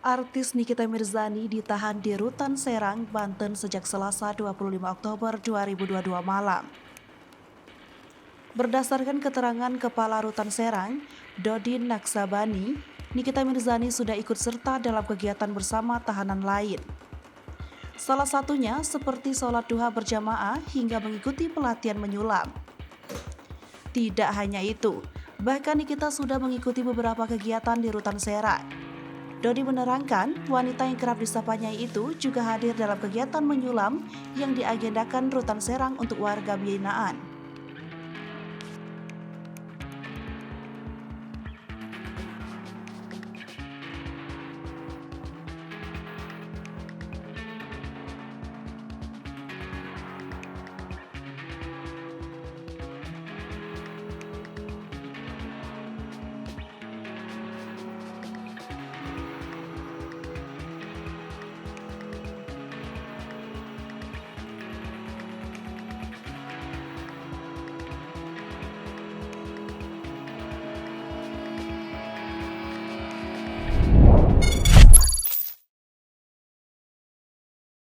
Artis Nikita Mirzani ditahan di Rutan Serang, Banten sejak Selasa 25 Oktober 2022 malam. Berdasarkan keterangan Kepala Rutan Serang, Dodin Naksabani, Nikita Mirzani sudah ikut serta dalam kegiatan bersama tahanan lain. Salah satunya seperti sholat duha berjamaah hingga mengikuti pelatihan menyulam. Tidak hanya itu, bahkan Nikita sudah mengikuti beberapa kegiatan di Rutan Serang. Dodi menerangkan, wanita yang kerap disapanya itu juga hadir dalam kegiatan menyulam yang diagendakan Rutan Serang untuk warga binaan.